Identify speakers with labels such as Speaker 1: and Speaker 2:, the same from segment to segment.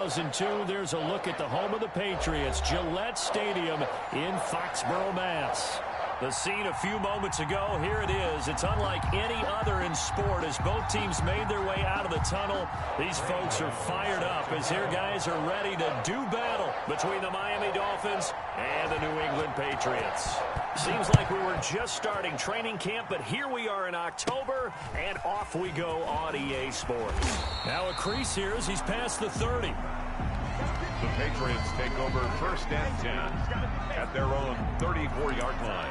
Speaker 1: 2002, there's a look at the home of the Patriots, Gillette Stadium in Foxborough, Mass. The scene a few moments ago, here it is. It's unlike any other in sport as both teams made their way out of the tunnel. These folks are fired up as their guys are ready to do battle between the Miami Dolphins and the New England Patriots. Seems like we were just starting training camp, but here we are in October, and off we go on EA Sports. Now a crease here as he's past the 30.
Speaker 2: The Patriots take over 1st and 10 at their own 34-yard line.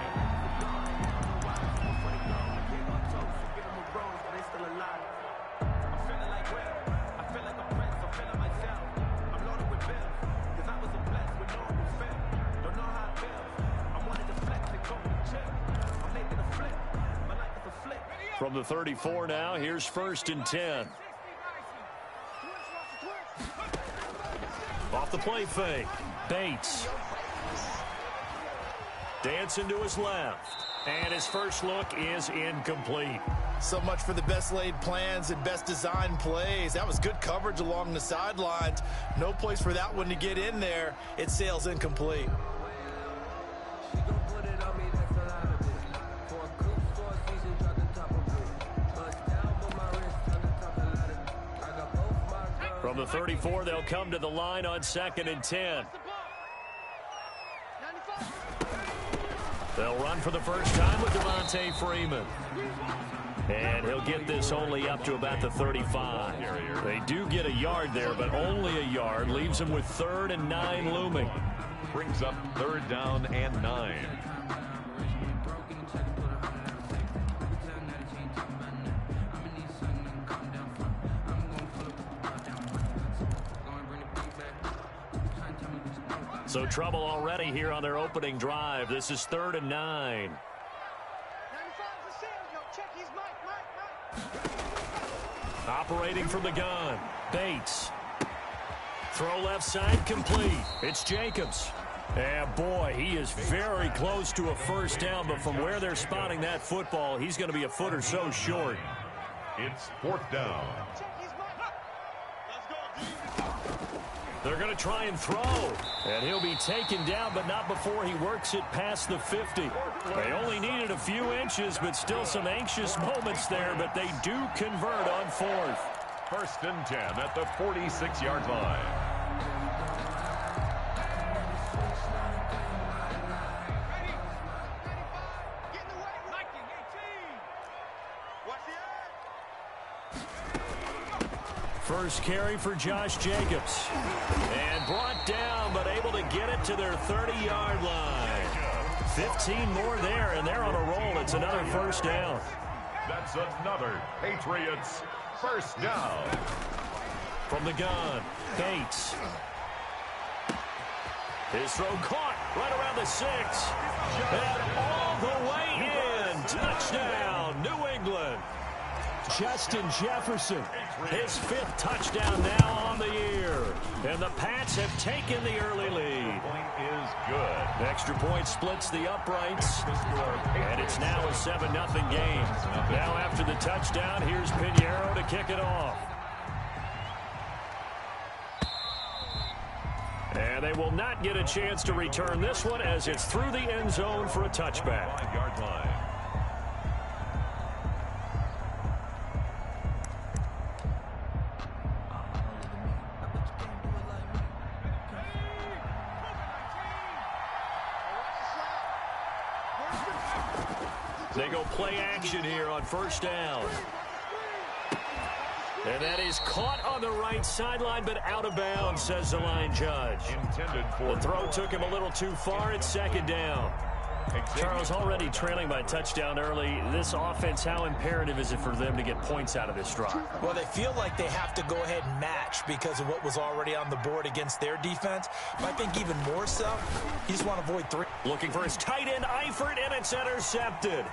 Speaker 1: From the 34 now, here's 1st and 10. Off the play fake. Bates. Dancing to his left. And his first look is incomplete.
Speaker 3: So much for the best laid plans and best designed plays. That was good coverage along the sidelines. No place for that one to get in there. It sails incomplete.
Speaker 1: From the 34, they'll come to the line on 2nd and 10. They'll run for the first time with Devontae Freeman. And he'll get this only up to about the 35. They do get a yard there, but only a yard. Leaves them with 3rd and 9 looming.
Speaker 2: Brings up 3rd down and 9.
Speaker 1: So trouble already here on their opening drive. This is 3rd and 9. Operating from the gun. Bates. Throw left side complete. It's Jacobs. And boy, he is very close to a first down, but from where they're spotting that football, he's going to be a foot or so short.
Speaker 2: It's 4th down.
Speaker 1: They're going to try and throw. And he'll be taken down, but not before he works it past the 50. They only needed a few inches, but still some anxious moments there, but they do convert on 4th.
Speaker 2: 1st and 10 at the 46-yard line.
Speaker 1: First carry for Josh Jacobs. And brought down, but able to get it to their 30-yard line. 15 more there, and they're on a roll. It's another first down.
Speaker 2: That's another Patriots first down.
Speaker 1: From the gun, Bates. His throw caught right around the 6. And all the way in. Touchdown, New England. Justin Jefferson, his 5th touchdown now on the year. And the Pats have taken the early lead.
Speaker 2: Point is good.
Speaker 1: Extra point splits the uprights. And it's now a 7-0 game. Now after the touchdown, here's Pinheiro to kick it off. And they will not get a chance to return this one as it's through the end zone for a touchback.
Speaker 2: 5-yard line.
Speaker 1: They go play action here on first down. And that is caught on the right sideline, but out of bounds, says the line judge.
Speaker 2: Intended for
Speaker 1: the throw took him a little too far. It's 2nd down. Charles, already trailing by a touchdown early. This offense, how imperative is it for them to get points out of this drive?
Speaker 3: Well, they feel like they have to go ahead and match because of what was already on the board against their defense. But I think even more so, you just want to avoid 3.
Speaker 1: Looking for his tight end, Eifert, and it's intercepted.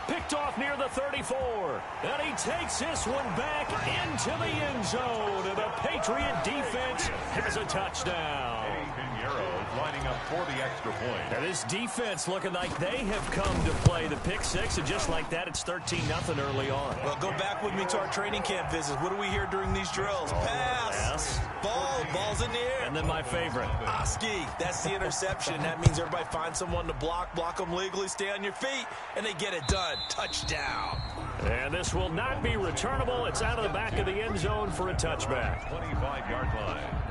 Speaker 1: Picked off near the 34. And he takes this one back into the end zone. And the Patriot defense has a touchdown.
Speaker 2: Pinheiro lining up for the extra point.
Speaker 1: Now this defense looking like they have come to play the pick 6. And just like that, it's 13-0 early on.
Speaker 3: Well, go back with me to our training camp visits. What do we hear during these drills? Pass. ball. Ball's in the air.
Speaker 1: And then my favorite.
Speaker 3: Oski, that's the interception. That means everybody finds someone to block them legally, stay on your feet, and they get it done. Touchdown.
Speaker 1: And this will not be returnable. It's out of the back of the end zone for a touchback.
Speaker 2: 25-yard line.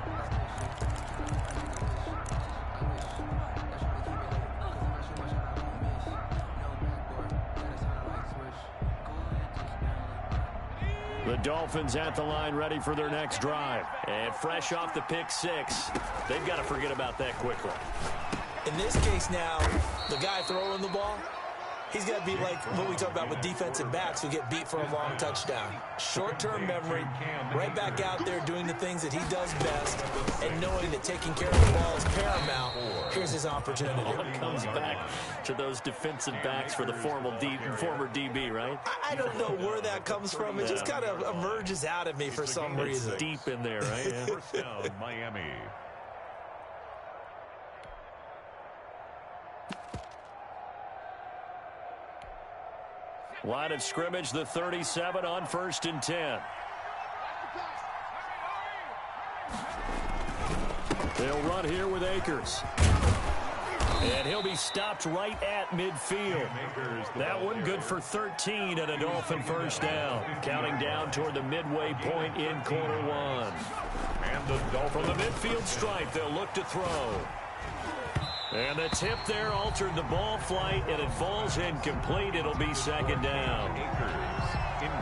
Speaker 1: The Dolphins at the line ready for their next drive. And fresh off the pick six, they've got to forget about that quickly.
Speaker 3: In this case now, the guy throwing the ball, he's got to be like what we talk about with defensive backs who get beat for a long touchdown. Short-term memory, right back out there doing the things that he does best, and knowing that taking care of the ball is paramount. Here's his opportunity.
Speaker 1: It comes back to those defensive backs for the former DB, right?
Speaker 3: I don't know where that comes from. It just kind of emerges out of me for some reason.
Speaker 1: It's deep in there, right? Yeah.
Speaker 2: First down, Miami.
Speaker 1: Line of scrimmage, the 37 on 1st and 10. They'll run here with Akers. And he'll be stopped right at midfield. That one good for 13 and a Dolphin first down. Counting down toward the midway point in quarter one.
Speaker 2: And the Dolphins
Speaker 1: from the midfield stripe, they'll look to throw. And the tip there altered the ball flight, and it falls incomplete. It'll be second down.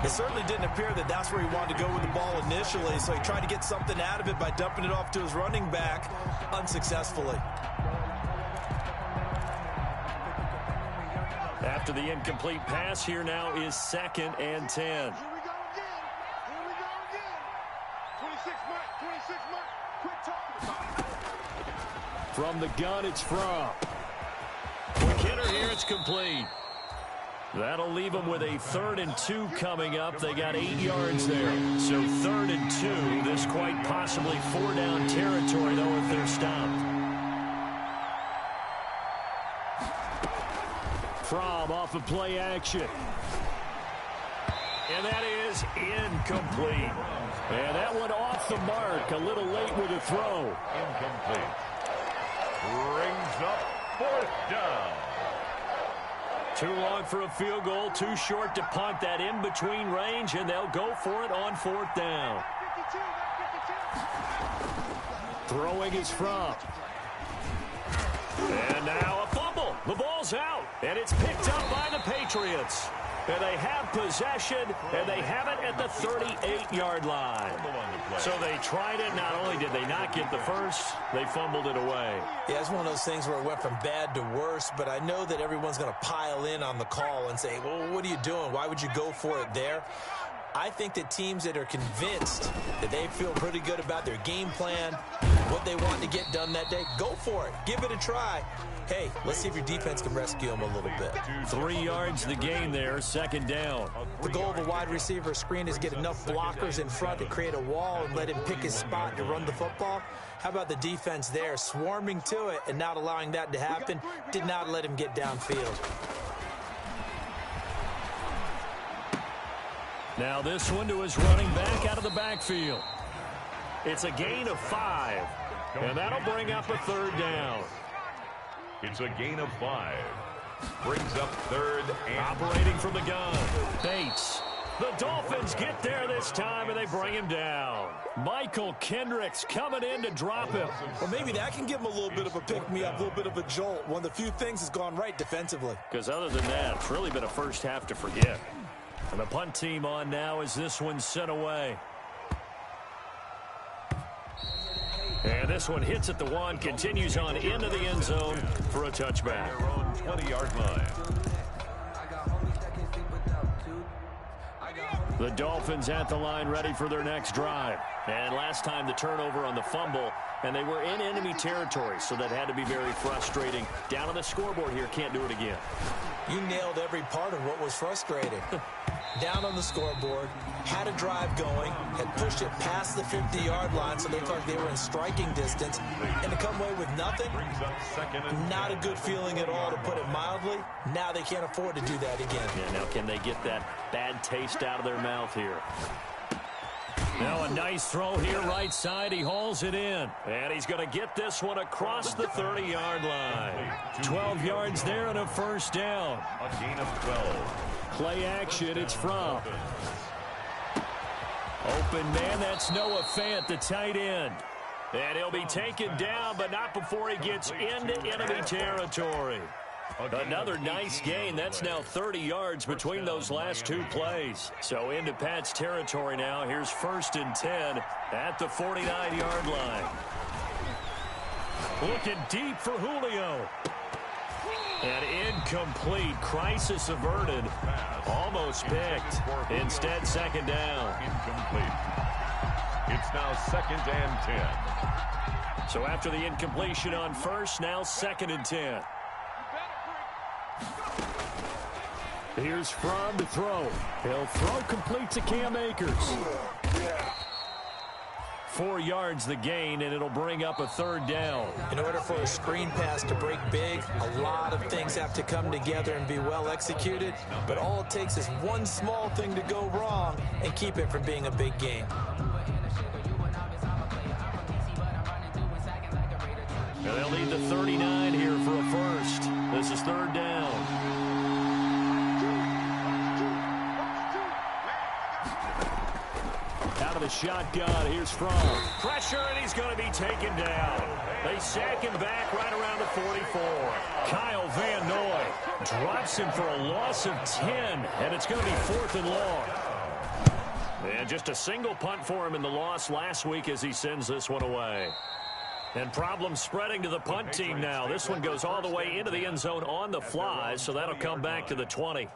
Speaker 3: It certainly didn't appear that that's where he wanted to go with the ball initially, so he tried to get something out of it by dumping it off to his running back unsuccessfully.
Speaker 1: After the incomplete pass, here now is 2nd and 10.
Speaker 4: Here we go again. 26 mark. Quit talking about it.
Speaker 1: From the gun, it's Fromm. Quick hitter here, it's complete. That'll leave them with a 3rd and 2 coming up. They got 8 yards there. So 3rd and 2, this quite possibly 4-down territory, though, if they're stopped. Fromm off of play action. And that is incomplete. And that one off the mark, a little late with a throw.
Speaker 2: incomplete. Brings up 4th down.
Speaker 1: Too long for a field goal, too short to punt. That in between range, and they'll go for it on 4th down. Throwing is Fromm. And now a fumble. The ball's out, and it's picked up by the Patriots. And they have possession, and they have it at the 38-yard line. So they tried it. Not only did they not get the first, they fumbled it away.
Speaker 3: Yeah, it's one of those things where it went from bad to worse, but I know that everyone's going to pile in on the call and say, well, what are you doing? Why would you go for it there? I think that teams that are convinced that they feel pretty good about their game plan, what they want to get done that day, go for it. Give it a try. Hey, let's see if your defense can rescue them a little bit.
Speaker 1: 3 yards the gain there, 2nd down.
Speaker 3: The goal of a wide receiver screen is get enough blockers in front to create a wall and let him pick his spot to run the football. How about the defense there, swarming to it and not allowing that to happen? Did not let him get downfield.
Speaker 1: Now this one to his running back out of the backfield. It's a gain of 5, and that'll bring up a 3rd down.
Speaker 2: It's a gain of 5. Brings up 3rd and...
Speaker 1: Operating from the gun, Bates. The Dolphins get there this time, and they bring him down. Michael Kendricks coming in to drop him.
Speaker 3: Well, maybe that can give him a little bit of a pick-me-up, a little bit of a jolt. One of the few things has gone right defensively.
Speaker 1: Because other than that, it's really been a first half to forget. And the punt team on now as this one's sent away. And this one hits at the 1, continues on into the end zone for a touchback.
Speaker 2: Their own 20-yard line.
Speaker 1: The Dolphins at the line ready for their next drive. And last time the turnover on the fumble, and they were in enemy territory, so that had to be very frustrating. Down on the scoreboard here, can't do it again.
Speaker 3: You nailed every part of what was frustrating. Down on the scoreboard, had a drive going, had pushed it past the 50-yard line, so they felt like they were in striking distance, and to come away with nothing, not a good feeling at all, to put it mildly. Now they can't afford to do that again.
Speaker 1: Yeah, now can they get that bad taste out of their mouth here? Now a nice throw here right side. He hauls it in. And he's going to get this one across the 30-yard line. 12 yards there and a first down.
Speaker 2: A gain of 12.
Speaker 1: Play action, it's from. Open man, that's Noah Fant, the tight end. And he'll be taken down, but not before he gets into enemy territory. Another nice gain. That's now 30 yards between those last two plays. So into Pat's territory now. Here's 1st and 10 at the 49-yard line. Looking deep for Julio. And incomplete. Crisis averted. Almost picked. Instead, 2nd down.
Speaker 2: Incomplete. It's now 2nd and 10.
Speaker 1: So after the incompletion on 1st, now 2nd and 10. Here's Fromm to throw. He'll throw complete to Cam Akers. 4 yards the gain, and it'll bring up a 3rd down.
Speaker 3: In order for a screen pass to break big, a lot of things have to come together and be well executed. But all it takes is one small thing to go wrong and keep it from being a big gain.
Speaker 1: And they'll need the 39 here for a first. This is 3rd down. Out of the shotgun, here's Fromm. Pressure, and he's going to be taken down. They sack him back right around the 44. Kyle Van Noy drops him for a loss of 10, and it's going to be 4th and long. And just a single punt for him in the loss last week as he sends this one away. And problems spreading to the punt team now. This one goes all the way into the end zone on the fly, so that'll come back to the 20.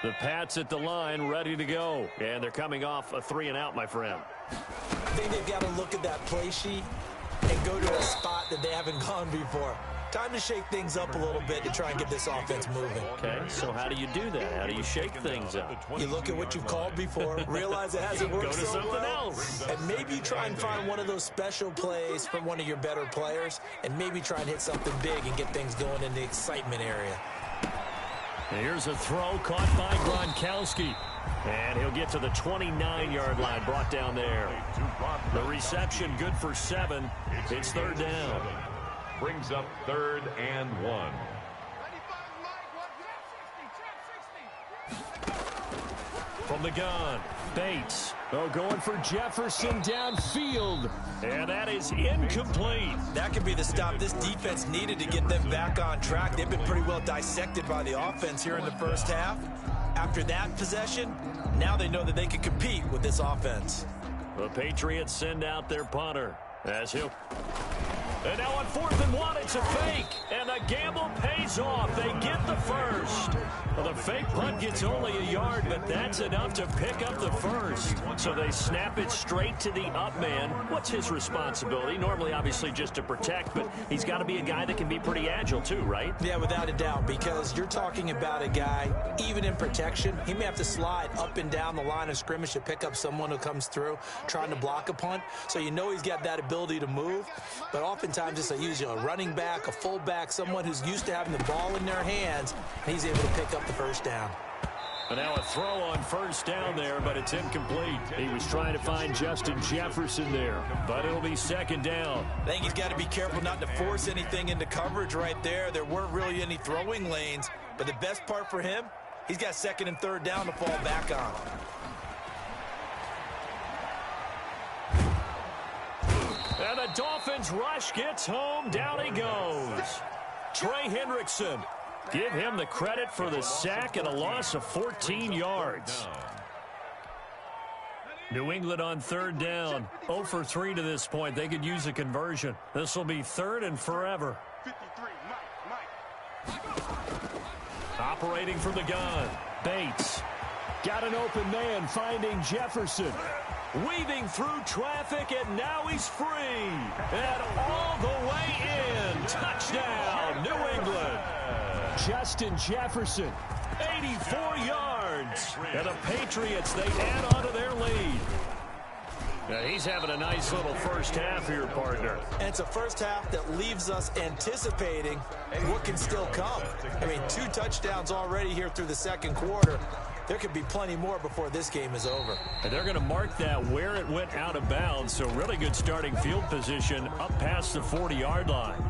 Speaker 1: The Pats at the line, ready to go. And they're coming off a 3-and-out, my friend.
Speaker 3: I think they've got to look at that play sheet and go to a spot that they haven't gone before. Time to shake things up a little bit to try and get this offense moving.
Speaker 1: Okay, so how do you do that? How do you shake things up?
Speaker 3: You look at what you've called before, realize it hasn't worked
Speaker 1: Go to
Speaker 3: so
Speaker 1: something
Speaker 3: well,
Speaker 1: else.
Speaker 3: and maybe you try and find one of those special plays from one of your better players, and maybe try and hit something big and get things going in the excitement area.
Speaker 1: Here's a throw caught by Gronkowski. And he'll get to the 29-yard line, brought down there. The reception good for 7. It's 3rd down.
Speaker 2: Brings up 3rd and 1.
Speaker 1: From the gun, Bates. Oh, going for Jefferson downfield. And that is incomplete.
Speaker 3: That could be the stop this defense needed to get them back on track. They've been pretty well dissected by the offense here in the first half. After that possession, now they know that they can compete with this offense.
Speaker 1: The Patriots send out their punter as he'll... And now on 4th and 1, it's a fake. And the gamble pays off. They get the first. Well, the fake punt gets only a yard, but that's enough to pick up the first. So they snap it straight to the up man. What's his responsibility? Normally, obviously, just to protect, but he's got to be a guy that can be pretty agile too, right?
Speaker 3: Yeah, without a doubt, because you're talking about a guy, even in protection, he may have to slide up and down the line of scrimmage to pick up someone who comes through trying to block a punt. So you know he's got that ability to move, but oftentimes it's usually a running back, a fullback, someone who's used to having the ball in their hands, and he's able to pick up the first down.
Speaker 1: And now a throw on 1st down there, but it's incomplete. He was trying to find Justin Jefferson there, but it'll be 2nd down.
Speaker 3: I think he's got to be careful not to force anything into coverage right there. There weren't really any throwing lanes, but the best part for him, he's got 2nd and 3rd down to fall back on.
Speaker 1: And the Dolphins rush gets home. Down he goes. Trey Hendrickson. Give him the credit for the sack and a loss of 14 yards. New England on 3rd down. 0 for 3 to this point. They could use a conversion. This will be 3rd and forever.
Speaker 4: 53, Mike.
Speaker 1: Operating from the gun. Bates. Got an open man finding Jefferson. Weaving through traffic, and now he's free. And all the way in. Touchdown, New England. Justin Jefferson, 84 yards. yards. And the Patriots, they add on to their lead. Now, he's having a nice little first half here, partner.
Speaker 3: And it's a first half that leaves us anticipating what can still come. I mean, 2 touchdowns already here through the second quarter. There could be plenty more before this game is over.
Speaker 1: And they're going to mark that where it went out of bounds, so really good starting field position up past the 40-yard line.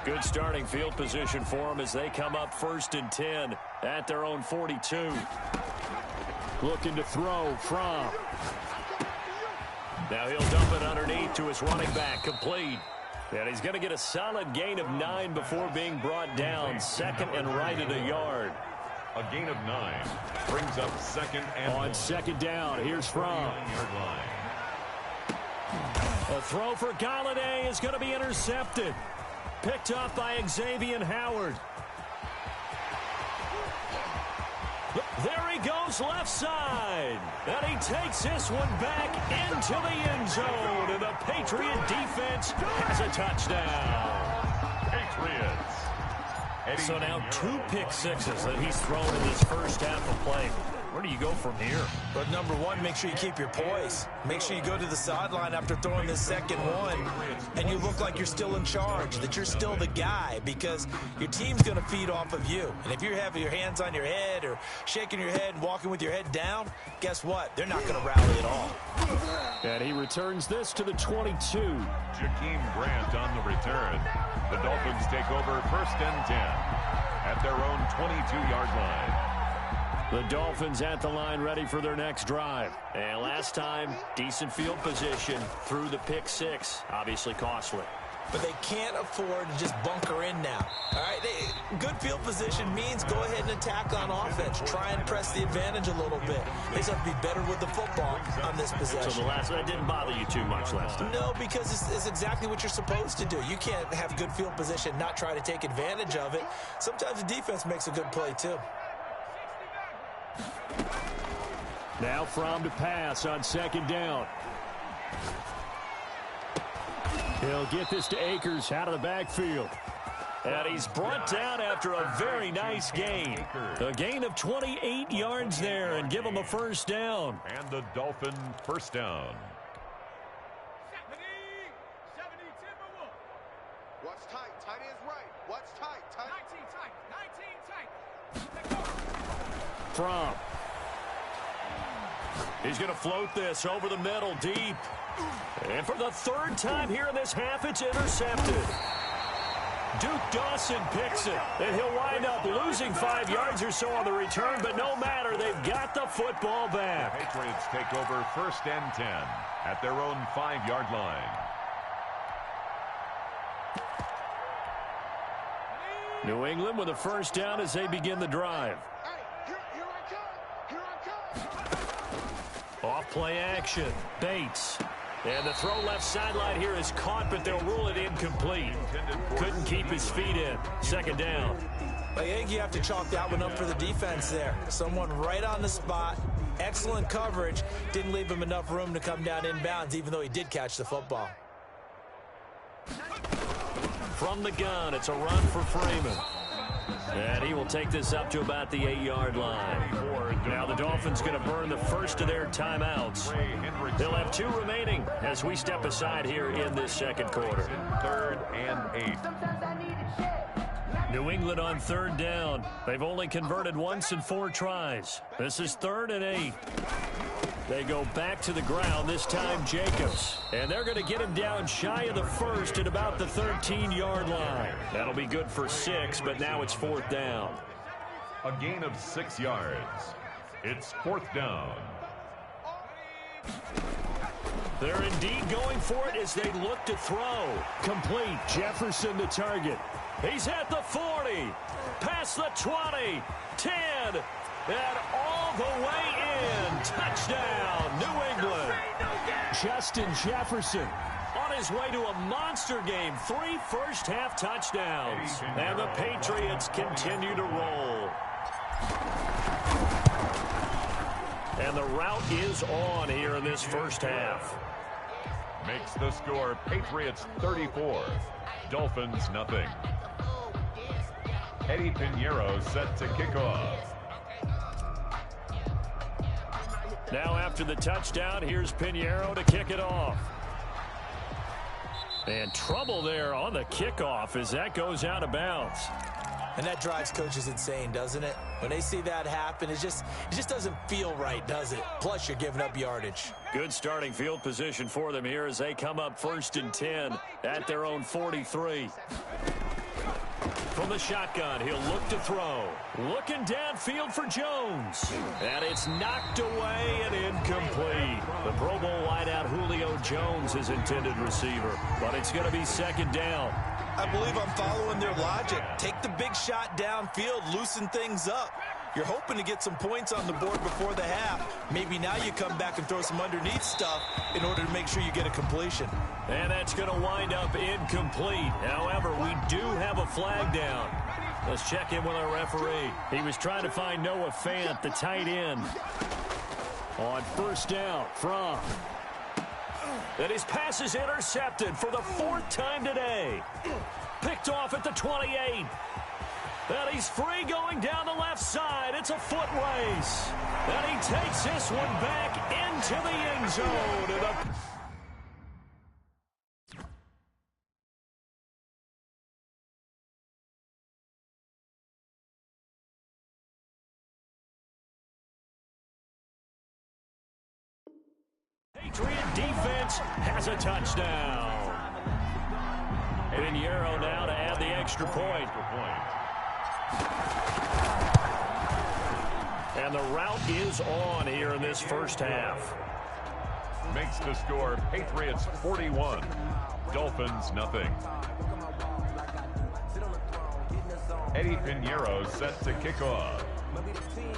Speaker 1: Good starting field position for them as they come up 1st and 10 at their own 42. Looking to throw from. Now he'll dump it underneath to his running back, complete. And he's going to get a solid gain of 9 before being brought down. 2nd and right at a yard.
Speaker 2: A gain of 9 brings up 2nd and
Speaker 1: on 2nd down. Here's from. A throw for Galladay is going to be intercepted. Picked off by Xavier Howard. There he goes left side. And he takes this one back into the end zone. And the Patriot defense has a touchdown.
Speaker 2: Patriots.
Speaker 1: So now 2 pick sixes that he's thrown in this first half of play. Where do you go from here?
Speaker 3: But number one, make sure you keep your poise. Make sure you go to the sideline after throwing this second one, and you look like you're still in charge, that you're still the guy, because your team's going to feed off of you. And if you're having your hands on your head or shaking your head and walking with your head down, guess what? They're not going to rally at all.
Speaker 1: And he returns this to the 22.
Speaker 2: Jakeem Grant on the return. The Dolphins take over 1st and 10 at their own 22-yard line.
Speaker 1: The Dolphins at the line ready for their next drive. And last time, decent field position through the pick 6. Obviously costly.
Speaker 3: But they can't afford to just bunker in now. All right, good field position means go ahead and attack on offense. Try and press the advantage a little bit. They just have to be better with the football on this possession.
Speaker 1: So that didn't bother you too much last time?
Speaker 3: No, because it's exactly what you're supposed to do. You can't have good field position, not try to take advantage of it. Sometimes the defense makes a good play too.
Speaker 1: Now from to pass on 2nd down. He'll get this to Akers out of the backfield. And he's brought down after a very nice gain. A gain of 28 yards there and give him a first down.
Speaker 2: And the Dolphin first down.
Speaker 4: What's tight? Tight is right. What's tight? Tight. 19 tight.
Speaker 1: From. He's going to float this over the middle deep. And for the 3rd time here in this half, it's intercepted. Duke Dawson picks it. And he'll wind up losing 5 yards or so on the return, but no matter, they've got the football back.
Speaker 2: The Patriots take over 1st and 10 at their own 5-yard line.
Speaker 1: New England with a first down as they begin the drive. Off play action. Bates. And the throw left sideline here is caught, but they'll rule it incomplete. Couldn't keep his feet in. 2nd down.
Speaker 3: I think you have to chalk that one up for the defense there. Someone right on the spot. Excellent coverage. Didn't leave him enough room to come down inbounds, even though he did catch the football.
Speaker 1: From the gun, it's a run for Freeman. And he will take this up to about the 8-yard line. Now the Dolphins going to burn the first of their timeouts. They'll have 2 remaining as we step aside here in this second quarter.
Speaker 2: 3rd and 8.
Speaker 1: New England on 3rd down. They've only converted once in 4 tries. This is 3rd and 8. They go back to the ground, this time Jacobs. And they're going to get him down shy of the 1st at about the 13-yard line. That'll be good for 6, but now it's 4th down.
Speaker 2: A gain of 6 yards. It's 4th down.
Speaker 1: They're indeed going for it as they look to throw. Complete. Jefferson the target. He's at the 40. Past the 20. 10. And all the way in. Touchdown, New England. Justin Jefferson on his way to a monster game. 3 first-half touchdowns. And the Patriots continue to roll. And the route is on here in this first half.
Speaker 2: Makes the score Patriots 34, Dolphins nothing. Eddie Pinheiro set to kick off.
Speaker 1: Now after the touchdown, here's Pinheiro to kick it off. And trouble there on the kickoff as that goes out of bounds.
Speaker 3: And that drives coaches insane, doesn't it? When they see that happen, it just doesn't feel right, does it? Plus, you're giving up yardage.
Speaker 1: Good starting field position for them here as they come up 1st and 10 at their own 43. From the shotgun, he'll look to throw. Looking downfield for Jones. And it's knocked away and incomplete. The Pro Bowl wideout Julio Jones is intended receiver, but it's going to be 2nd down.
Speaker 3: I believe I'm following their logic. Take the big shot downfield, loosen things up. You're hoping to get some points on the board before the half. Maybe now you come back and throw some underneath stuff in order to make sure you get a completion.
Speaker 1: And that's going to wind up incomplete. However, we do have a flag down. Let's check in with our referee. He was trying to find Noah Fant, the tight end, on 1st down from. And his pass is intercepted for the 4th time today. Picked off at the 28. And he's free going down the left side. It's a foot race. And he takes this one back into the end zone. Patriot defense has a touchdown. Pinheiro now to add the extra point. And the route is on here in this first half.
Speaker 2: Makes the score Patriots 41, Dolphins nothing. Eddie Pinheiro set to kick off.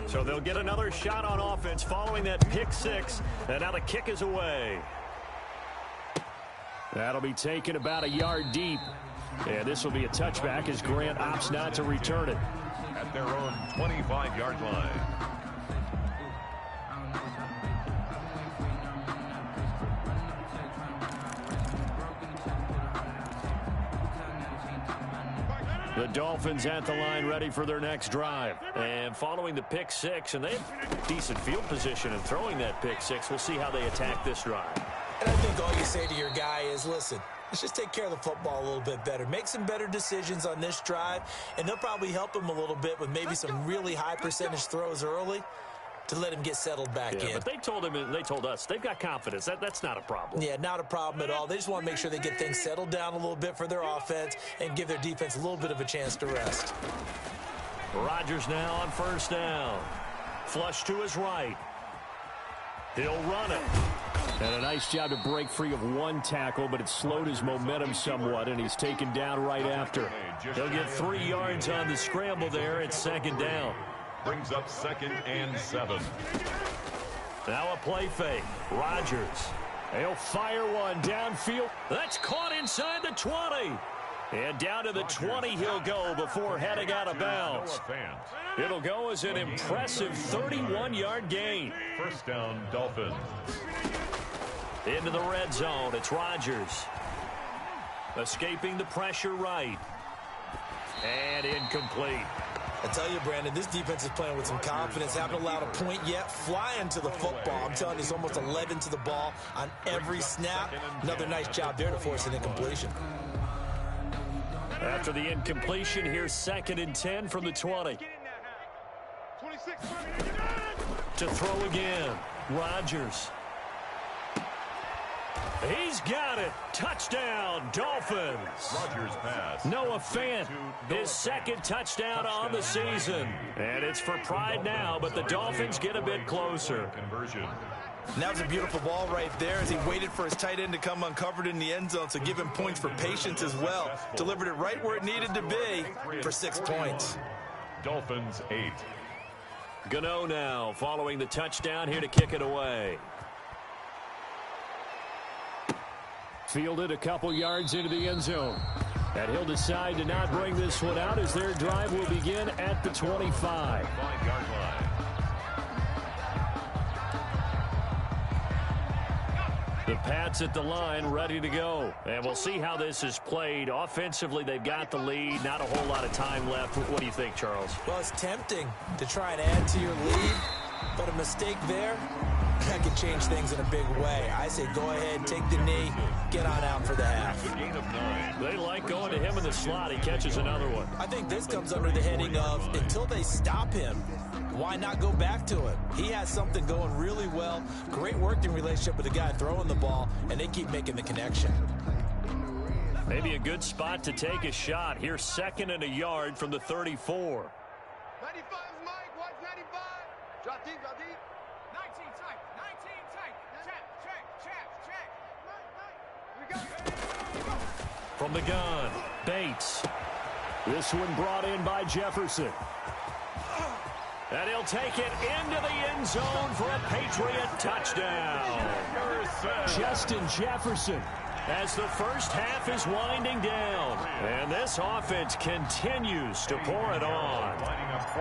Speaker 1: So they'll get another shot on offense following that pick 6. And now the kick is away. That'll be taken about a yard deep. And this will be a touchback as Grant opts not to return it.
Speaker 2: At their own 25-yard line.
Speaker 1: The Dolphins at the line ready for their next drive. And following the pick 6, and they have decent field position in throwing that pick 6. We'll see how they attack this drive.
Speaker 3: And I think all you say to your guy is, listen, let's just take care of the football a little bit better. Make some better decisions on this drive, and they'll probably help him a little bit with maybe some really high percentage throws early to let him get settled back in.
Speaker 1: But they told him, and they told us, they've got confidence. That's not a problem.
Speaker 3: Yeah, not a problem at all. They just want to make sure they get things settled down a little bit for their offense and give their defense a little bit of a chance to rest.
Speaker 1: Rodgers now on 1st down. Flush to his right. He'll run it. And a nice job to break free of one tackle, but it slowed his momentum somewhat, and he's taken down right after. He'll get 3 yards on the scramble there at 2nd down.
Speaker 2: Brings up 2nd and 7.
Speaker 1: Now a play fake. Rodgers. He'll fire one downfield. That's caught inside the 20. And down to the 20 he'll go before heading out of bounds. It'll go as an impressive 31-yard gain.
Speaker 2: 1st down, Dolphins.
Speaker 1: Into the red zone. It's Rodgers. Escaping the pressure right. And incomplete.
Speaker 3: I tell you, Brandon, this defense is playing with some confidence. Haven't allowed a point yet. Flying to the football. I'm telling you, it's almost 11 to the ball on every snap. Another nice job there to force an incompletion.
Speaker 1: After the incompletion, here's 2nd and 10 from the 20. To throw again. Rodgers. He's got it. Touchdown, Dolphins.
Speaker 2: Rodgers pass.
Speaker 1: Noah Fant, his 2nd touchdown on the season. And it's for pride now, but the Dolphins get a bit closer.
Speaker 2: Conversion.
Speaker 3: And that was a beautiful ball right there as he waited for his tight end to come uncovered in the end zone, so give him points for patience as well. Delivered it right where it needed to be for 6 points.
Speaker 2: Dolphins 8.
Speaker 1: Gano now following the touchdown here to kick it away. Fielded a couple yards into the end zone. And he'll decide to not bring this one out as their drive will begin at the 25.
Speaker 2: 5-yard line.
Speaker 1: The Pats at the line ready to go. And we'll see how this is played. Offensively, they've got the lead. Not a whole lot of time left. What do you think, Charles?
Speaker 3: Well, it's tempting to try and add to your lead, but a mistake there that can change things in a big way. I say go ahead, take the knee, get on out for the half.
Speaker 2: A gain of 9.
Speaker 1: They like going to him in the slot. He catches another one.
Speaker 3: I think this comes under the heading of until they stop him, why not go back to it? He has something going really well. Great working relationship with the guy throwing the ball, and they keep making the connection.
Speaker 1: Maybe a good spot to take a shot. Here's 2nd and a yard from the 34.
Speaker 4: 95 Mike, watch 95. Drop deep, drop deep.
Speaker 5: 19 tight, 19 tight. Check.
Speaker 4: We go.
Speaker 1: From the gun, Bates. This one brought in by Jefferson. And he'll take it into the end zone for a Patriot touchdown. Justin Jefferson, as the first half is winding down. And this offense continues to pour it on.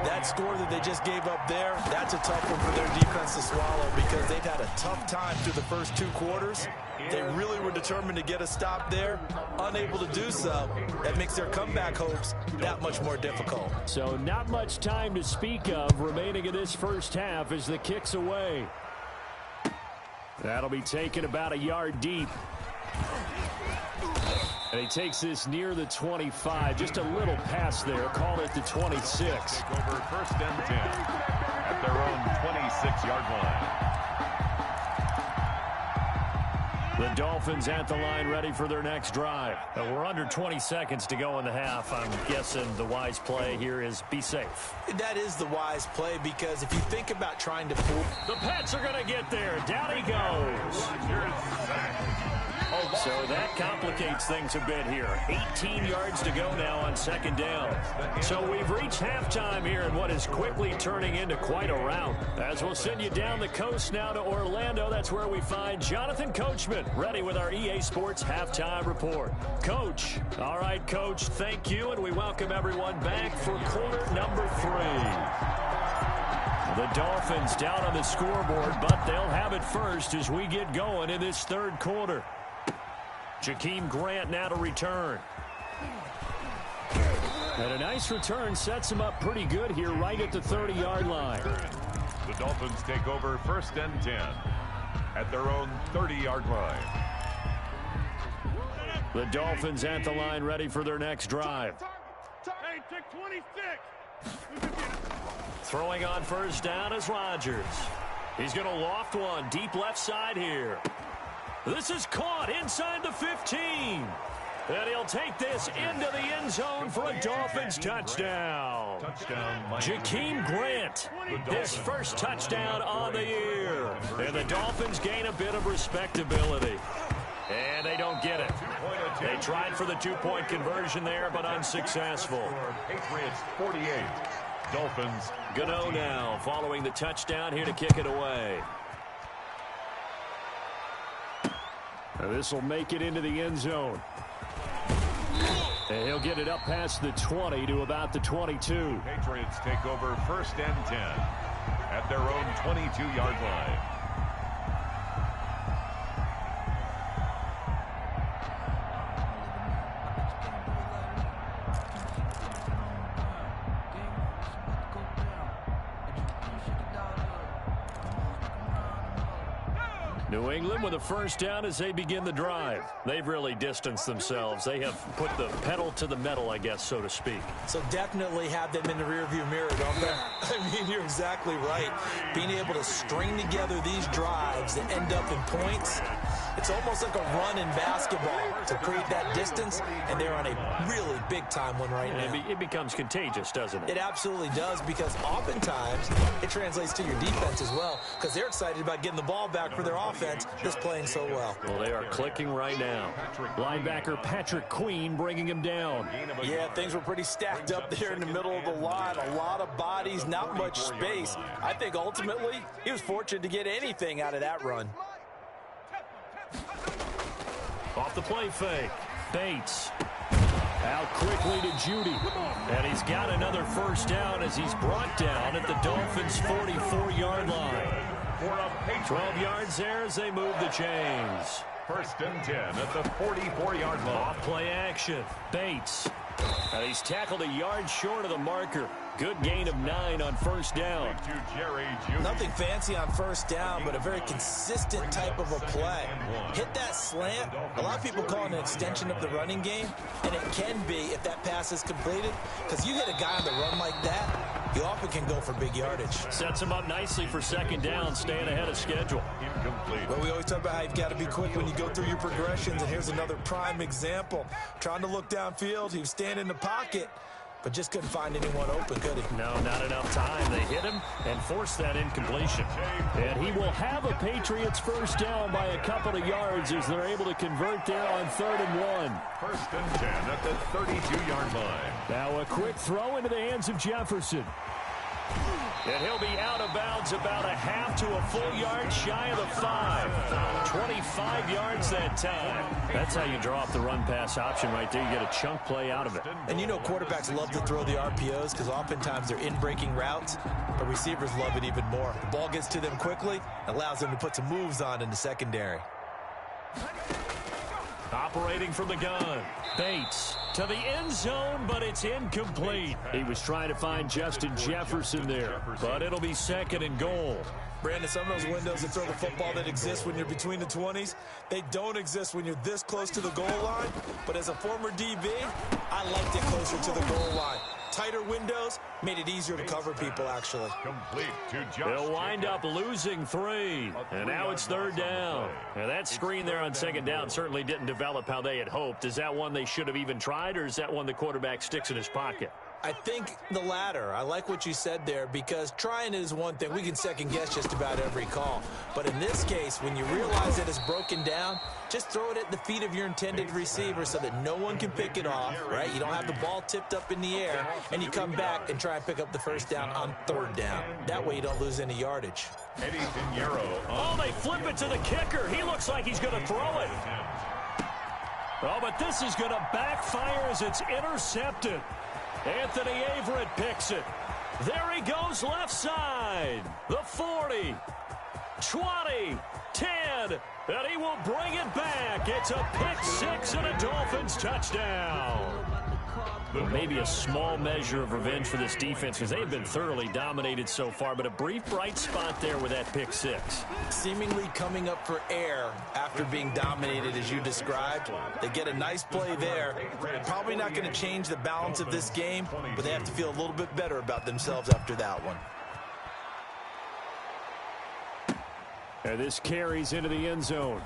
Speaker 3: That score that they just gave up there, that's a tough one for their defense to swallow because they've had a tough time through the first 2 quarters. They really were determined to get a stop there, unable to do so. That makes their comeback hopes that much more difficult.
Speaker 1: So not much time to speak of remaining in this first half as the kick's away. That'll be taken about a yard deep. And he takes this near the 25. Just a little pass there. Call it the 26.
Speaker 2: Take over 1st and 10 at their own 26-yard line.
Speaker 1: The Dolphins at the line ready for their next drive. We're under 20 seconds to go in the half. I'm guessing the wise play here is be safe.
Speaker 3: That is the wise play because if you think about trying to pull...
Speaker 1: The Pats are going to get there. Down he goes. So that complicates things a bit here. 18 yards to go now on 2nd down. So we've reached halftime here in what is quickly turning into quite a rout. As we'll send you down the coast now to Orlando, that's where we find Jonathan Coachman, ready with our EA Sports Halftime Report. Coach. All right, Coach, thank you, and we welcome everyone back for quarter number 3. The Dolphins down on the scoreboard, but they'll have it first as we get going in this 3rd quarter. Jakeem Grant now to return. And a nice return sets him up pretty good here right at the 30-yard line.
Speaker 2: The Dolphins take over 1st and 10 at their own 30-yard line.
Speaker 1: The Dolphins at the line ready for their next drive.
Speaker 4: Hey, take 26.
Speaker 1: Throwing on 1st down is Rodgers. He's going to loft one deep left side here. This is caught inside the 15. And he'll take this into the end zone for a Dolphins touchdown. Jakeem Grant, his first touchdown on the year. And the Dolphins gain a bit of respectability. And they don't get it. They tried for the 2-point conversion there, but unsuccessful.
Speaker 2: Patriots 48. Dolphins.
Speaker 1: Gano now following the touchdown here to kick it away. This will make it into the end zone. And he'll get it up past the 20 to about the 22.
Speaker 2: Patriots take over 1st and 10 at their own 22-yard line.
Speaker 1: New England with a 1st down as they begin the drive. They've really distanced themselves. They have put the pedal to the metal, I guess, so to speak.
Speaker 3: So definitely have them in the rearview mirror, don't they? I mean, you're exactly right. Being able to string together these drives that end up in points, it's almost like a run in basketball to create that distance, and they're on a really big-time one right now.
Speaker 1: It becomes contagious, doesn't it?
Speaker 3: It absolutely does, because oftentimes it translates to your defense as well, because they're excited about getting the ball back for their offense that's playing so well.
Speaker 1: Well, they are clicking right now. Linebacker Patrick Queen bringing him down.
Speaker 3: Yeah, things were pretty stacked up there in the middle of the line. A lot of bodies, not much space. I think ultimately he was fortunate to get anything out of that run.
Speaker 1: Off the play fake. Bates. Out quickly to Judy. And he's got another 1st down as he's brought down at the Dolphins' 44-yard line. 12 yards there as they move the chains.
Speaker 2: 1st and 10 at the 44-yard line.
Speaker 1: Off play action. Bates. And he's tackled a yard short of the marker. Good gain of 9 on first down.
Speaker 3: Nothing fancy on first down, but a very consistent type of a play. Hit that slant. A lot of people call it an extension of the running game, and it can be if that pass is completed, because you hit a guy on the run like that, you often can go for big yardage.
Speaker 1: Sets him up nicely for second down, staying ahead of schedule.
Speaker 2: Incomplete.
Speaker 3: Well, we always talk about how you've got to be quick when you go through your progressions, and here's another prime example. Trying to look downfield, he was standing in the pocket, but just couldn't find anyone open, could he?
Speaker 1: No, not enough time. They hit him and forced that incompletion. And he will have a Patriots first down by a couple of yards as they're able to convert there on 3rd and 1.
Speaker 2: First and 10 at the 32-yard line.
Speaker 1: Now a quick throw into the hands of Jefferson. And he'll be out of bounds about a half to a full yard shy of the 5. 25 yards that time. That's how you draw up the run-pass option right there. You get a chunk play out of it.
Speaker 3: And you know quarterbacks love to throw the RPOs because oftentimes they're in-breaking routes, but receivers love it even more. The ball gets to them quickly, allows them to put some moves on in the secondary.
Speaker 1: Operating from the gun. Bates to the end zone, but it's incomplete. He was trying to find Justin Jefferson there, but it'll be 2nd and goal.
Speaker 3: Brandon, some of those windows that throw the football that exist when you're between the 20s, they don't exist when you're this close to the goal line. But as a former DB, I liked it closer to the goal line. Tighter windows made it easier to cover people, actually.
Speaker 2: Complete to Josh.
Speaker 1: They'll wind up losing 3, and now it's 3rd down. And that screen there on 2nd down certainly didn't develop how they had hoped. Is that one they should have even tried, or is that one the quarterback sticks in his pocket?
Speaker 3: I think the latter. I like what you said there, because trying is one thing. We can second guess just about every call. But in this case, when you realize that it's broken down, just throw it at the feet of your intended receiver so that no one can pick it off, right? You don't have the ball tipped up in the air, and you come back and try and pick up the first down on 3rd down. That way you don't lose any yardage.
Speaker 2: Eddie Pinheiro.
Speaker 1: Oh, they flip it to the kicker. He looks like he's going to throw it. Oh, but this is going to backfire as it's intercepted. Anthony Averett picks it. There he goes left side. The 40, 20, 10, and he will bring it back. It's a pick 6 and a Dolphins touchdown. Maybe a small measure of revenge for this defense because they've been thoroughly dominated so far, but a brief bright spot there with that pick 6.
Speaker 3: Seemingly coming up for air after being dominated as you described. They get a nice play there. Probably not going to change the balance of this game, but they have to feel a little bit better about themselves after that one.
Speaker 1: And this carries into the end zone.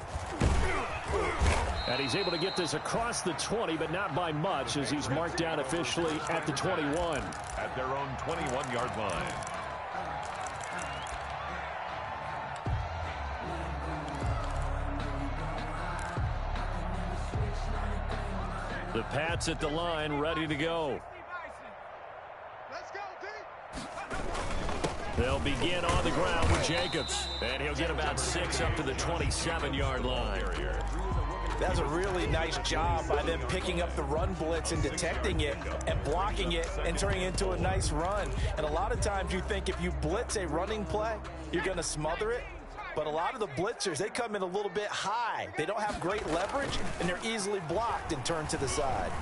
Speaker 1: And he's able to get this across the 20, but not by much, as he's marked down officially at the 21.
Speaker 2: At their own 21-yard line.
Speaker 1: The Pats at the line, ready to go.
Speaker 4: Let's go, D.
Speaker 1: They'll begin on the ground with Jacobs. And he'll get about 6 up to the 27-yard line.
Speaker 3: That's a really nice job by them picking up the run blitz and detecting it and blocking it and turning it into a nice run. And a lot of times you think if you blitz a running play, you're going to smother it. But a lot of the blitzers, they come in a little bit high. They don't have great leverage, and they're easily blocked and turned to the side.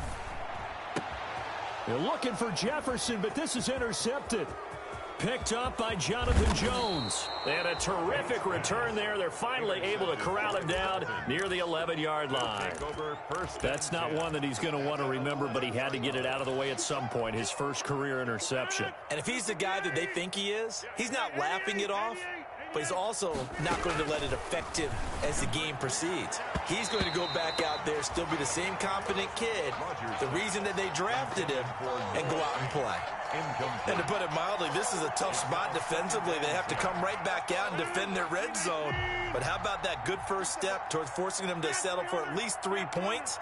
Speaker 1: They're looking for Jefferson, but this is intercepted. Picked up by Jonathan Jones. And a terrific return there. They're finally able to corral him down near the 11-yard line. That's not one that he's going to want to remember, but he had to get it out of the way at some point, his first career interception.
Speaker 3: And if he's the guy that they think he is, he's not laughing it off, but he's also not going to let it affect him as the game proceeds. He's going to go back out there, still be the same confident kid, the reason that they drafted him, and go out and play. And to put it mildly, this is a tough spot defensively. They have to come right back out and defend their red zone. But how about that good first step towards forcing them to settle for at least 3 points?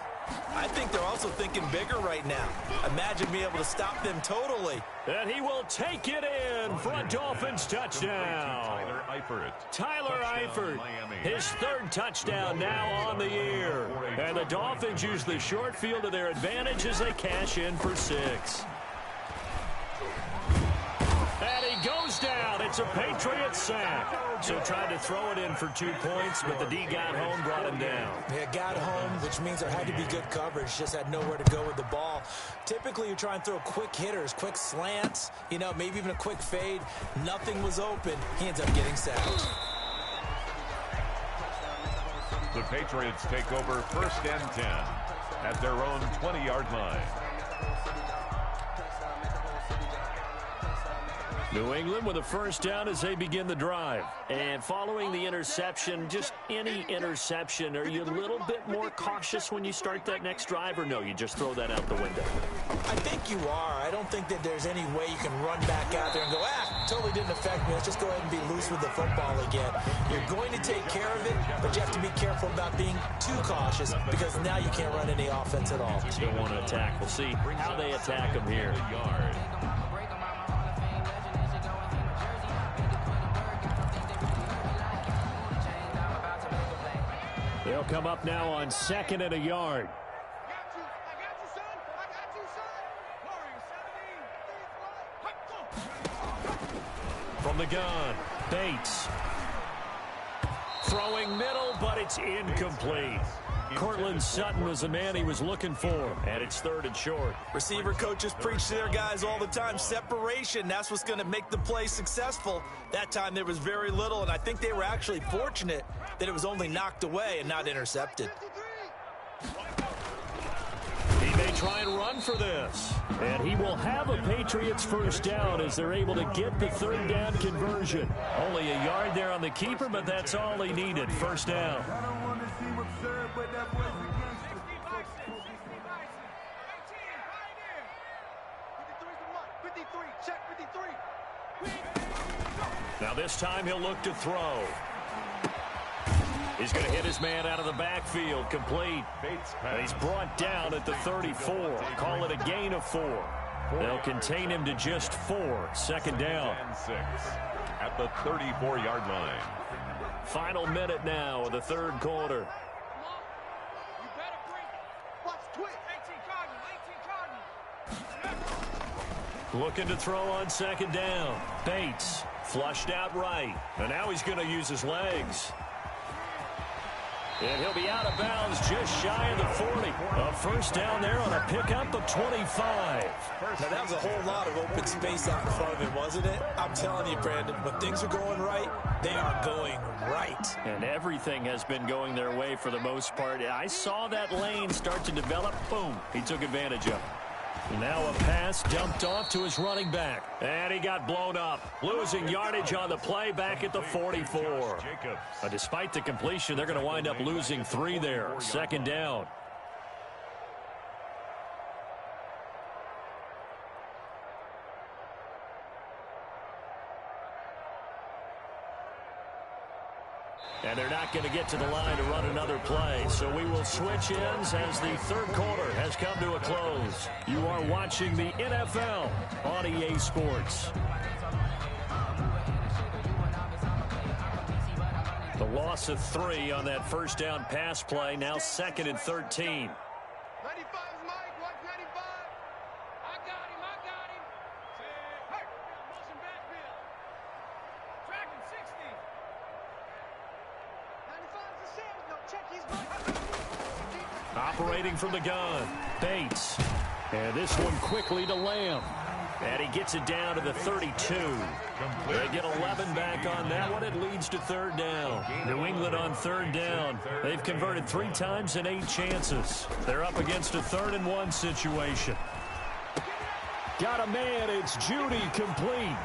Speaker 3: I think they're also thinking bigger right now. Imagine being able to stop them totally.
Speaker 1: And he will take it in for a Dolphins touchdown. Tyler Eifert, his 3rd touchdown now on the year. And the Dolphins use the short field to their advantage as they cash in for 6. And he goes down. It's a Patriot sack. So tried to throw it in for 2 points, but the D got home, brought him down.
Speaker 3: Yeah, got home, which means there had to be good coverage. Just had nowhere to go with the ball. Typically, you try and throw quick hitters, quick slants, you know, maybe even a quick fade. Nothing was open. He ends up getting sacked.
Speaker 2: The Patriots take over 1st and 10 at their own 20-yard line.
Speaker 1: New England with a first down as they begin the drive. And following the interception, just any interception, are you a little bit more cautious when you start that next drive, or no, you just throw that out the window?
Speaker 3: I think you are. I don't think that there's any way you can run back out there and go, totally didn't affect me. Let's just go ahead and be loose with the football again. You're going to take care of it, but you have to be careful about being too cautious because now you can't run any offense at all.
Speaker 1: Still want to attack. We'll see how they attack them here. They'll come up now on 2nd and a yard. From the gun, Bates. Throwing middle, but it's incomplete. Cortland Sutton was the man he was looking for, and it's 3rd and short.
Speaker 3: Receiver coaches preach to their guys all the time. Separation, that's what's going to make the play successful. That time there was very little, and I think they were actually fortunate that it was only knocked away and not intercepted.
Speaker 1: He may try and run for this. And he will have a Patriots first down as they're able to get the 3rd down conversion. Only a yard there on the keeper, but that's all he needed. First down. Now this time he'll look to throw. He's going to hit his man out of the backfield, complete. And he's brought down at the 34. Call it a gain of 4. They'll contain him to just 4. Second down.
Speaker 2: And 6 at the 34-yard line.
Speaker 1: Final minute now of the 3rd quarter. Looking to throw on 2nd down. Bates flushed out right. And now he's going to use his legs. And he'll be out of bounds just shy of the 40. A first down there on a pickup of 25.
Speaker 3: Now, that was a whole lot of open space out in front of him, wasn't it? I'm telling you, Brandon, when things are going right, they are going right.
Speaker 1: And everything has been going their way for the most part. I saw that lane start to develop. Boom. He took advantage of it. Now a pass dumped off to his running back. And he got blown up. Losing yardage on the play back at the 44. Despite the completion, they're going to wind up losing 3 there. Second down. And they're not going to get to the line to run another play. So we will switch ends as the 3rd quarter has come to a close. You are watching the NFL on EA Sports. The loss of 3 on that first down pass play. Now 2nd and 13.
Speaker 4: 95 Mike, watch 95. I got him. Hey, motion backfield. Tracking 60. 95 is a 7. No, check his right.
Speaker 1: Operating from the gun, Bates. And this one quickly to Lamb. And he gets it down to the 32. They get 11 back on that one. It leads to 3rd down. New England on 3rd down. They've converted 3 times in 8 chances. They're up against a 3rd and 1 situation. Got a man. It's Judy, complete.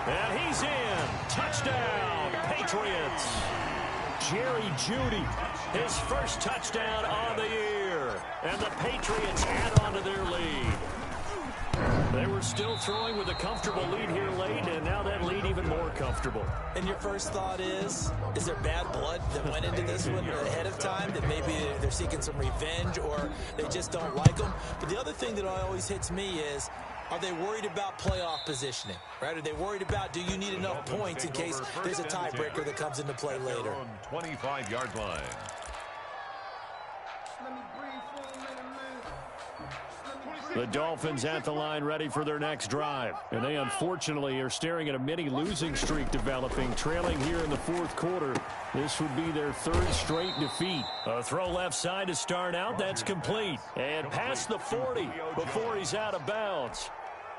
Speaker 1: And he's in. Touchdown, Patriots. Jerry Judy, his first touchdown on the year. And the Patriots add on to their lead. They were still throwing with a comfortable lead here late, and now that lead even more comfortable.
Speaker 3: And your first thought is there bad blood that went into this one ahead of time, that maybe they're seeking some revenge or they just don't like them? But the other thing that always hits me is, are they worried about playoff positioning, right? Are they worried about, do you need enough points in case there's a tiebreaker that comes into play later?
Speaker 2: 25-yard line.
Speaker 4: Let me breathe for a minute, man. Let me
Speaker 1: The Dolphins at the line ready for their next drive. And they unfortunately are staring at a mini losing streak developing, trailing here in the fourth quarter. This would be their third straight defeat. A throw left side to start out. That's complete. And past the 40 before he's out of bounds.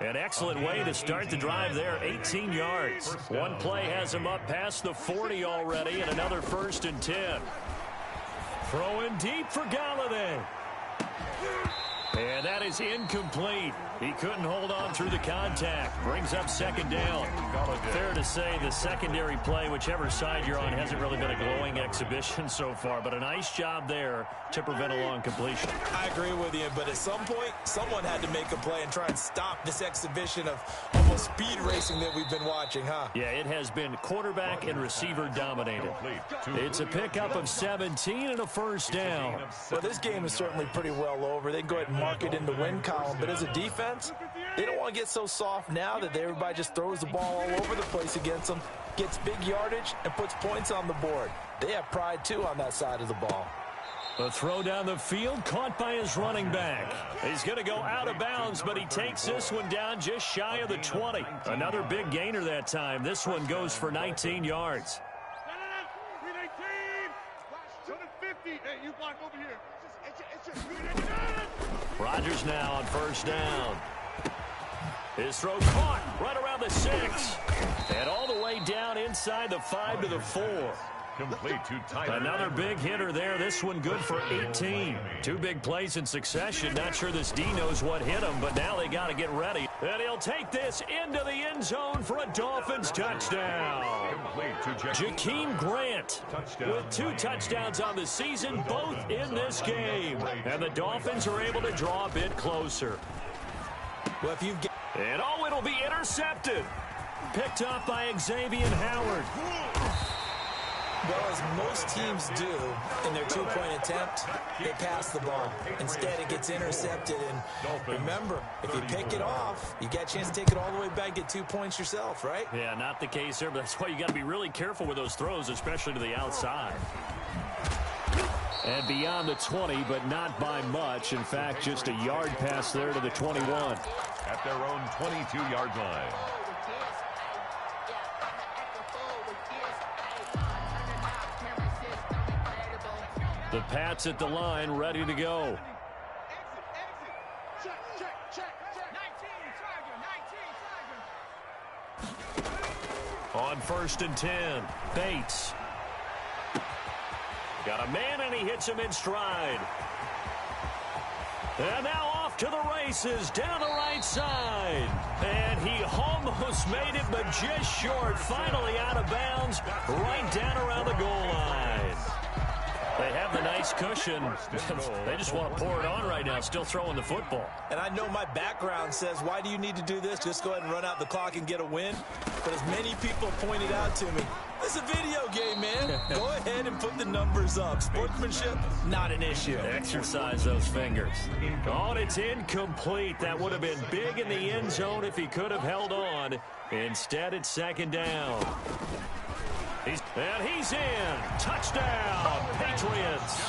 Speaker 1: An excellent way to start the drive there, 18 yards. One play has him up past the 40 already, and another 1st and 10. Throwing deep for Galladay. And that is incomplete. He couldn't hold on through the contact. Brings up 2nd down. Fair to say the secondary play, whichever side you're on, hasn't really been a glowing exhibition so far. But a nice job there to prevent a long completion.
Speaker 3: I agree with you, but at some point, someone had to make a play and try and stop this exhibition of almost speed racing that we've been watching, huh?
Speaker 1: Yeah, it has been quarterback and receiver dominated. It's a pickup of 17 and a 1st down.
Speaker 3: Well, this game is certainly pretty well over. They can go ahead and mark it in the win column, but as a defense, they don't want to get so soft now that everybody just throws the ball all over the place against them, gets big yardage, and puts points on the board. They have pride, too, on that side of the ball.
Speaker 1: A throw down the field, caught by his running back. He's going to go out of bounds, but he takes this one down just shy of the 20. Another big gainer that time. This one goes for 19 yards. Rodgers now on 1st down. His throw caught right around the 6. And all the way down inside the 5 to the 4.
Speaker 2: Complete to Tyler.
Speaker 1: Another big hitter there. This one good for 18. 2 big plays in succession. Not sure this D knows what hit him, but now they got to get ready. And he'll take this into the end zone for a Dolphins touchdown. Jakeem Grant with 2 touchdowns on the season, both in this game. And the Dolphins are able to draw a bit closer.
Speaker 3: Well, if you've
Speaker 1: and oh, it'll be intercepted. Picked up by Xavier Howard.
Speaker 3: Well, as most teams do in their 2-point attempt, they pass the ball. Instead, it gets intercepted. And remember, if you pick it off, you got a chance to take it all the way back, get 2 points yourself, right?
Speaker 1: Yeah, not the case there, but that's why you got to be really careful with those throws, especially to the outside. And beyond the 20, but not by much. In fact, just a yard pass there to the 21.
Speaker 2: At their own 22-yard line.
Speaker 1: The Pats at the line, ready to go. On 1st and 10, Bates. Got a man, and he hits him in stride. And now off to the races, down the right side. And he almost made it, but just short. Finally out of bounds, right down around the goal line. They have the nice cushion. They just want to pour it on right now, still throwing the football.
Speaker 3: And I know my background says, why do you need to do this? Just go ahead and run out the clock and get a win. But as many people pointed out to me, this is a video game, man. Go ahead and put the numbers up. Sportsmanship, not an issue.
Speaker 1: Exercise those fingers. Oh, and it's incomplete. That would have been big in the end zone if he could have held on. Instead, it's 2nd down. And he's in. Touchdown, Patriots.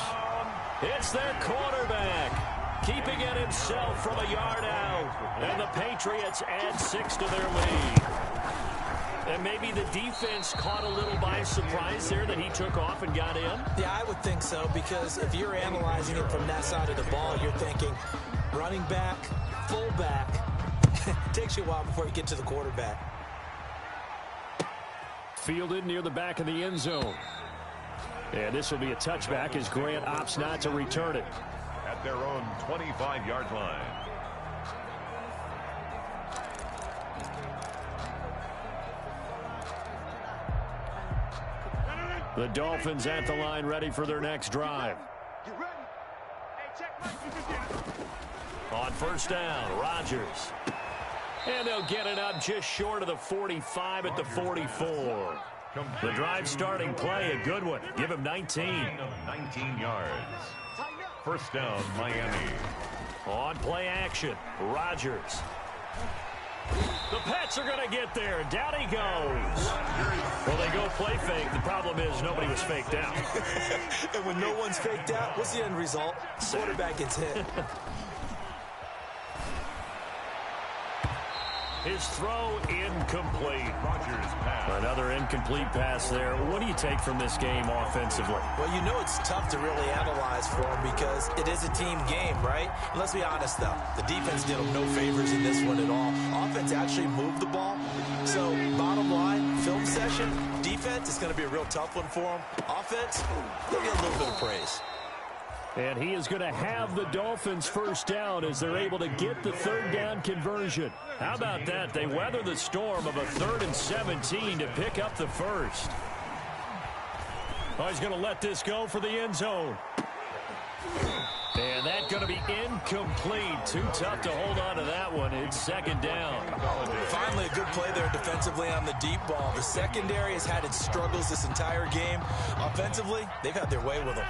Speaker 1: It's their quarterback, keeping it himself from a yard out. And the Patriots add 6 to their lead. And maybe the defense caught a little by surprise there that he took off and got in.
Speaker 3: Yeah, I would think so, because if you're analyzing it from that side of the ball, you're thinking running back, fullback. Takes you a while before you get to the quarterback.
Speaker 1: Fielded near the back of the end zone. And this will be a touchback as Grant opts not to return it.
Speaker 2: At their own 25-yard line.
Speaker 1: The Dolphins at the line, ready for their next drive.
Speaker 4: Get ready. Hey, check.
Speaker 1: On 1st down, Rodgers. And they'll get it up just short of the 45 at the 44. The drive starting play, a good one. Give him 19.
Speaker 2: 19 yards. 1st down, Miami.
Speaker 1: On play action, Rodgers. The Pats are going to get there. Down he goes. Well, they go play fake. The problem is nobody was faked out.
Speaker 3: And when no one's faked out, what's the end result? Quarterback gets hit.
Speaker 1: His throw incomplete.
Speaker 2: Rodgers pass.
Speaker 1: Another incomplete pass there. What do you take from this game offensively?
Speaker 3: Well, you know it's tough to really analyze for him because it is a team game, right? And let's be honest, though. The defense did him no favors in this one at all. Offense actually moved the ball. So, bottom line, film session, defense is going to be a real tough one for him. Offense, they'll get a little bit of praise.
Speaker 1: And he is going to have the Dolphins first down as they're able to get the third down conversion. How about that? They weather the storm of a 3rd and 17 to pick up the first. Oh, he's going to let this go for the end zone. And that's going to be incomplete. Too tough to hold on to that one. It's 2nd down.
Speaker 3: Finally, a good play there defensively on the deep ball. The secondary has had its struggles this entire game. Offensively, they've had their way with them.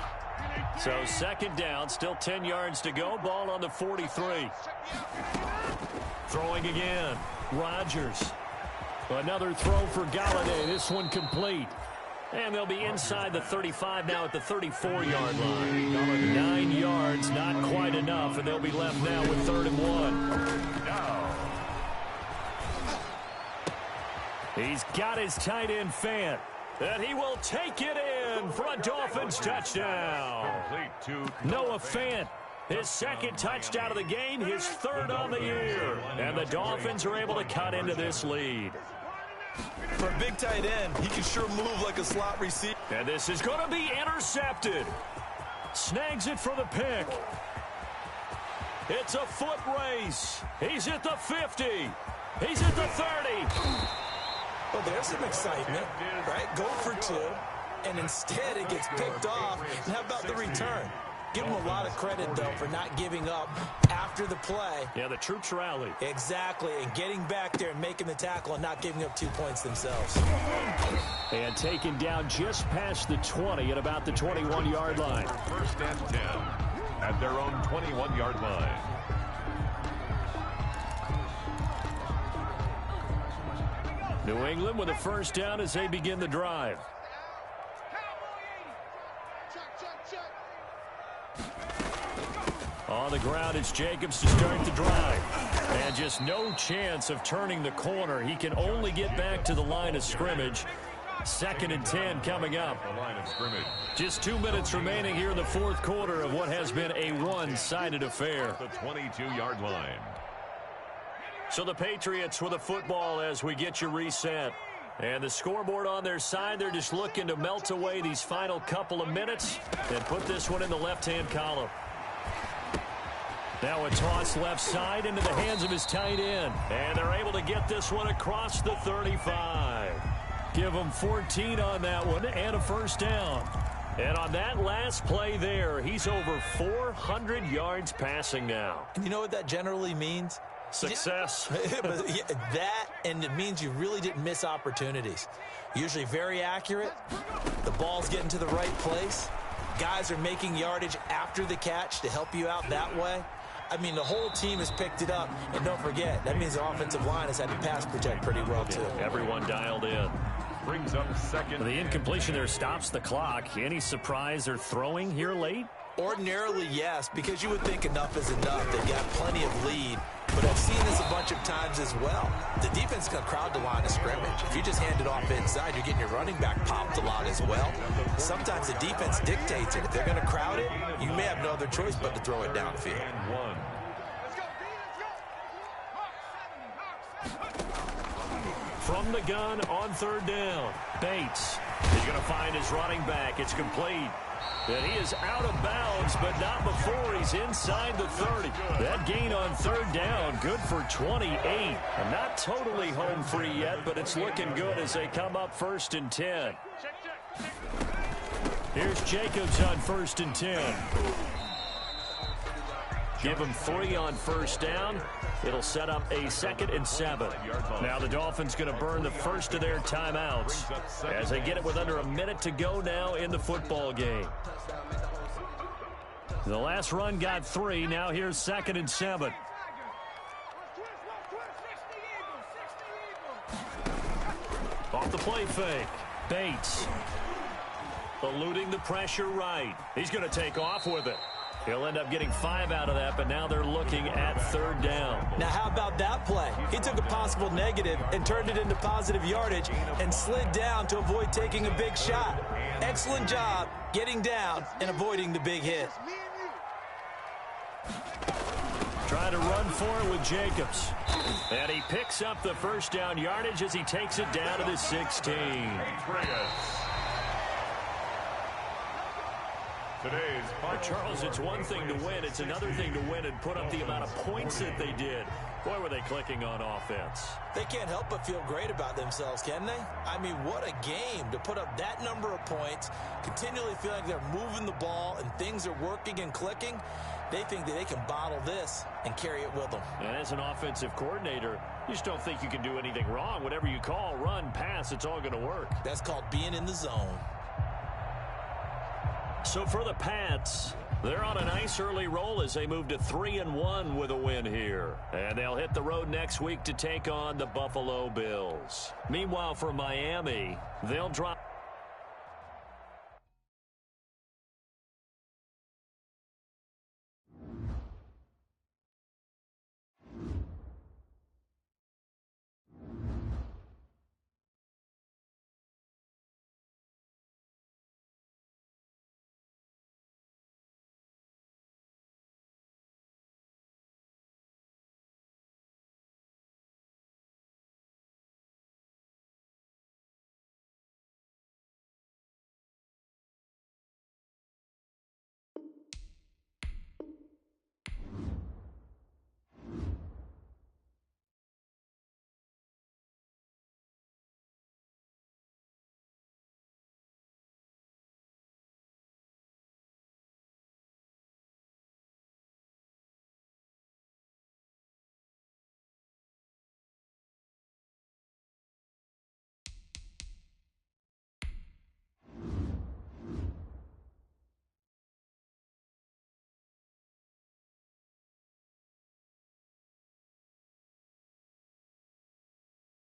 Speaker 1: So 2nd down, still 10 yards to go. Ball on the 43. Throwing again. Rodgers. Another throw for Galladay. This one complete. And they'll be inside the 35 now at the 34-yard line. 9 yards, not quite enough, and they'll be left now with 3rd and 1. He's got his tight end Fant. And he will take it in for a Dolphins touchdown. Noah Fant, his 2nd touchdown of the game, his 3rd on the year. And the Dolphins are able to cut into this lead.
Speaker 3: For a big tight end, he can sure move like a slot receiver.
Speaker 1: And this is going to be intercepted. Snags it for the pick. It's a foot race. He's at the 50. He's at the 30.
Speaker 3: Well, there's some excitement, right? Go for 2, and instead it gets picked off. And how about the return? Give him a lot of credit, though, for not giving up after the play.
Speaker 1: Yeah, the troops rallied.
Speaker 3: Exactly, and getting back there and making the tackle and not giving up 2 points themselves.
Speaker 1: And taken down just past the 20 at about the 21-yard line.
Speaker 2: 1st and 10 at their own 21-yard line.
Speaker 1: New England with a first down as they begin the drive. On the ground, it's Jacobs to start the drive. And just no chance of turning the corner. He can only get back to the line of scrimmage. 2nd and 10 coming up.
Speaker 2: The line of scrimmage.
Speaker 1: Just 2 minutes remaining here in the 4th quarter of what has been a one-sided affair.
Speaker 2: The 22-yard line.
Speaker 1: So the Patriots with a football as we get you reset. And the scoreboard on their side, they're just looking to melt away these final couple of minutes and put this one in the left-hand column. Now a toss left side into the hands of his tight end. And they're able to get this one across the 35. Give him 14 on that one and a first down. And on that last play there, he's over 400 yards passing now.
Speaker 3: And you know what that generally means?
Speaker 1: Success.
Speaker 3: That, and it means you really didn't miss opportunities. Usually very accurate. The ball's getting to the right place. Guys are making yardage after the catch to help you out that way. I mean, the whole team has picked it up. And don't forget, that means the offensive line has had to pass protect pretty well, too.
Speaker 1: Everyone dialed in.
Speaker 2: Brings up 2nd.
Speaker 1: The incompletion there stops the clock. Any surprise they're throwing here late?
Speaker 3: Ordinarily, yes, because you would think enough is enough. They've got plenty of lead. But I've seen this a bunch of times as well. The defense is going to crowd the line of scrimmage. If you just hand it off inside, you're getting your running back popped a lot as well. Sometimes the defense dictates it. If they're going to crowd it, you may have no other choice but to throw it downfield.
Speaker 2: And 1.
Speaker 1: From the gun on 3rd down. Bates is going to find his running back. It's complete. And he is out of bounds, but not before he's inside the 30. That gain on 3rd down, good for 28. And not totally home free yet, but it's looking good as they come up 1st and 10. Here's Jacobs on 1st and 10. Give him 3 on 1st down. It'll set up a 2nd and 7. Now the Dolphins going to burn the first of their timeouts as they get it with under a minute to go now in the football game. The last run got 3. Now here's 2nd and 7. Off the play fake. Bates eluding the pressure right. He's going to take off with it. He'll end up getting 5 out of that, but now they're looking at 3rd down.
Speaker 3: Now, how about that play? He took a possible negative and turned it into positive yardage and slid down to avoid taking a big shot. Excellent job getting down and avoiding the big hit.
Speaker 1: Trying to run for it with Jacobs. And he picks up the 1st down yardage as he takes it down to the 16. Charles, it's one thing to win. It's another thing to win and put up the amount of points that they did. Boy, were they clicking on offense.
Speaker 3: They can't help but feel great about themselves, can they? I mean, what a game to put up that number of points, continually feeling like they're moving the ball and things are working and clicking. They think that they can bottle this and carry it with them.
Speaker 1: And as an offensive coordinator, you just don't think you can do anything wrong. Whatever you call, run, pass, it's all going to work.
Speaker 3: That's called being in the zone.
Speaker 1: So for the Pats, they're on a nice early roll as they move to 3-1 with a win here. And they'll hit the road next week to take on the Buffalo Bills. Meanwhile, for Miami, they'll drop